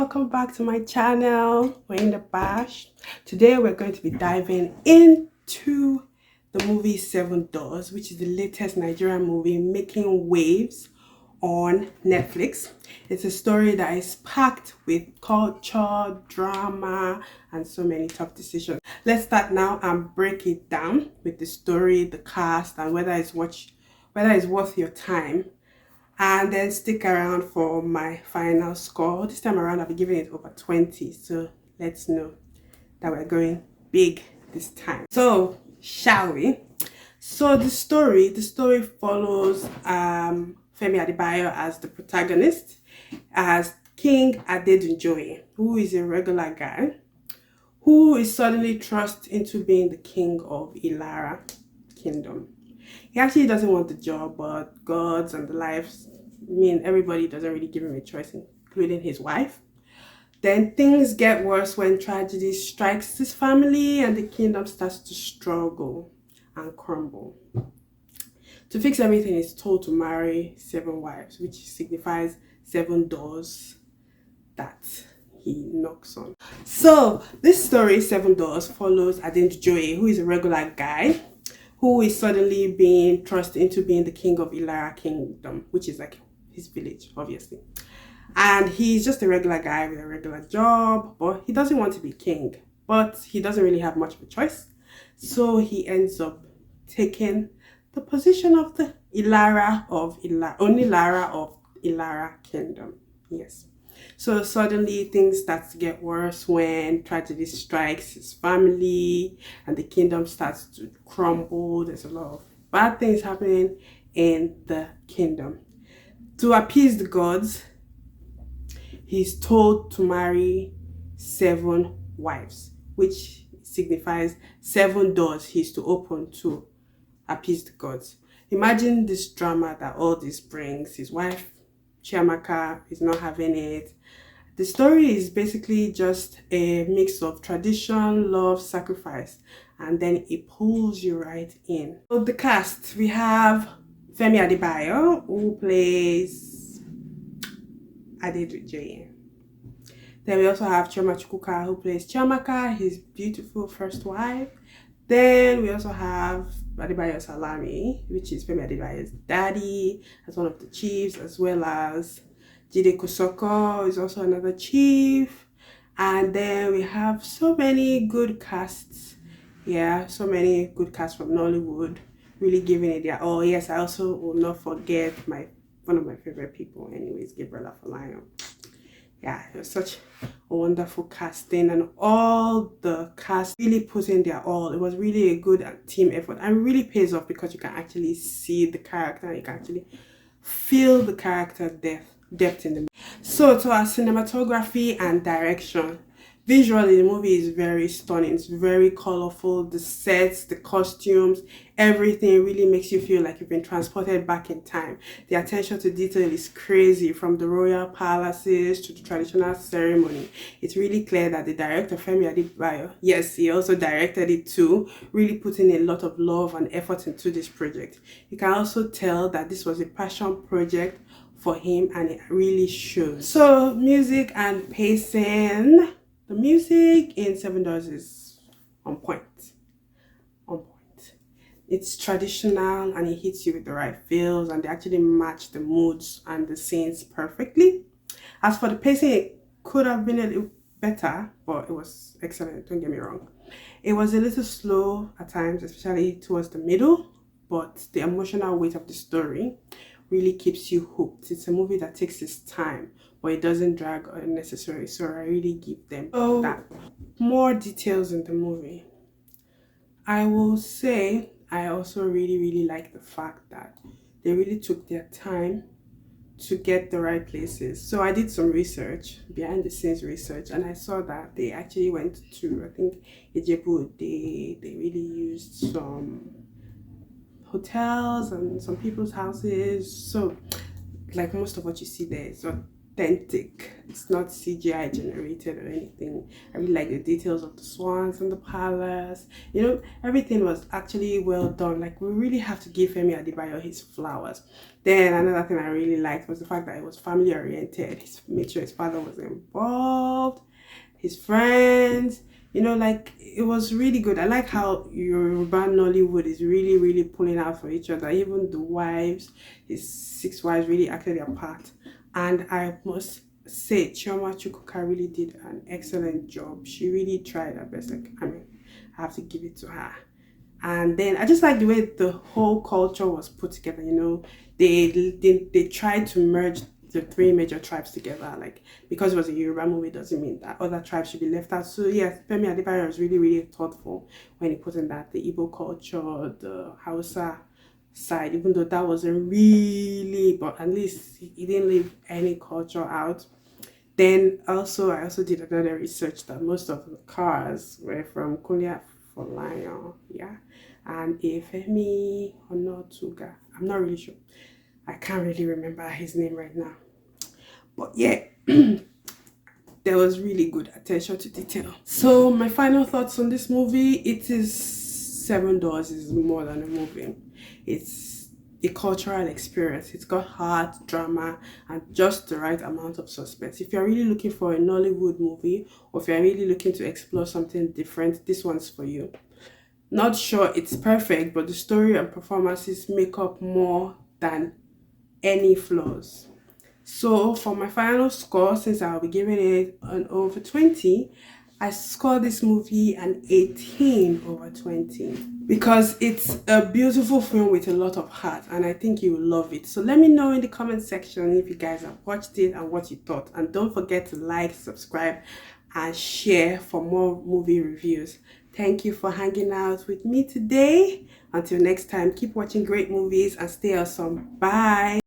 welcome back to my channel. We're in the bash. Today we're going to be diving into the movie Seven Doors, which is the latest Nigerian movie making waves on Netflix. It's a story that is packed with culture, drama, and so many tough decisions. Let's start now and break it down with the story, the cast, and whether it's worth your time. And then stick around for my final score. This time around I'll be giving it over 20, so let's know that we're going big this time. So shall we? So the story follows Femi Adebayo as the protagonist, as King Adebayo, who is a regular guy who is suddenly thrust into being the king of Ilara Kingdom. He actually doesn't want the job, but gods and the lives mean everybody doesn't really give him a choice, including his wife. Then things get worse when tragedy strikes his family and the kingdom starts to struggle and crumble. To fix everything, he's told to marry 7 wives, which signifies 7 doors that he knocks on. So this story, 7 Doors, follows Adebayo, who is a regular guy who is suddenly being thrust into being the king of Ilara Kingdom, which is like his village, obviously. And he's just a regular guy with a regular job, but he doesn't want to be king, but he doesn't really have much of a choice. So he ends up taking the position of the only Lara of Ilara Kingdom. Yes. So suddenly things start to get worse when tragedy strikes his family and the kingdom starts to crumble. There's a lot of bad things happening in the kingdom. To appease the gods, he's told to marry 7 wives, which signifies 7 doors he's to open to appease the gods. Imagine this drama that all this brings. His wife Chioma is not having it. The story is basically just a mix of tradition, love, sacrifice, and then it pulls you right in. So the cast, we have Femi Adebayo, who plays Adebayo. Then we also have Chukwuka, who plays Chioma, his beautiful first wife. Then we also have Adebayo Salami, which is Femi Adebayo's daddy, as one of the chiefs, as well as Jide Kosoko is also another chief. And then we have so many good casts. Yeah, so many good casts from Nollywood, really giving it their all. Yes, I also will not forget one of my favorite people, anyways, Gabriel Afolayan. Yeah, it was such a wonderful casting, and all the cast really put in their all. It was really a good team effort, and really pays off because you can actually see the character, you can actually feel the character depth in the movie. So to our cinematography and direction, visually the movie is very stunning. It's very colorful. The sets, the costumes, everything really makes you feel like you've been transported back in time. The attention to detail is crazy, from the royal palaces to the traditional ceremony. It's really clear that the director, Femi Adebayo, yes, he also directed it too, really putting a lot of love and effort into this project. You can also tell that this was a passion project for him, and it really shows. So music and pacing. The music in 7 Doors is on point. On point. It's traditional and it hits you with the right feels, and they actually match the moods and the scenes perfectly. As for the pacing, it could have been a little better, but it was excellent, don't get me wrong. It was a little slow at times, especially towards the middle, but the emotional weight of the story really keeps you hooked. It's a movie that takes its time, but it doesn't drag unnecessarily, so I really give them that. More details in the movie. I will say I also really like the fact that they really took their time to get the right places. So I did some research, behind the scenes research, and I saw that they actually went to, I think, Ijebu. They really used some hotels and some people's houses. So like most of what you see there is what authentic. It's not CGI generated or anything. I really like the details of the swans and the palace. You know, everything was actually well done. Like, we really have to give Femi Adebayo his flowers. Then another thing I really liked was the fact that it was family oriented. He made sure his father was involved, his friends. You know, like, it was really good. I like how Yoruba Nollywood is really, really pulling out for each other. Even the wives, his 6 wives really acted their part. And I must say, Chioma Chukwuka really did an excellent job. She really tried her best. Like, I mean, I have to give it to her. And then I just like the way the whole culture was put together. You know, they tried to merge the 3 major tribes together. Like, because it was a Yoruba movie doesn't mean that other tribes should be left out. So yes, Femi Adebayo was really, really thoughtful when he put in that the Igbo culture, the Hausa side, even though that wasn't really, but at least he didn't leave any culture out. Then also, I also did another research that most of the cars were from Korea for Lion, yeah, and a Femi Onotuga. I'm not really sure. I can't really remember his name right now. But yeah, there was really good attention to detail. So my final thoughts on this movie, it is $7 is more than a movie. It's a cultural experience. It's got heart, drama, and just the right amount of suspense. If you're really looking for a Nollywood movie, or if you're really looking to explore something different, this one's for you. Not sure it's perfect, but the story and performances make up more than any flaws. So for my final score, since I'll be giving it an over 20, I score this movie an 18 over 20 because it's a beautiful film with a lot of heart, and I think you will love it. So let me know in the comment section if you guys have watched it and what you thought, and don't forget to like, subscribe, and share for more movie reviews. Thank you for hanging out with me today. Until next time, keep watching great movies and stay awesome. Bye.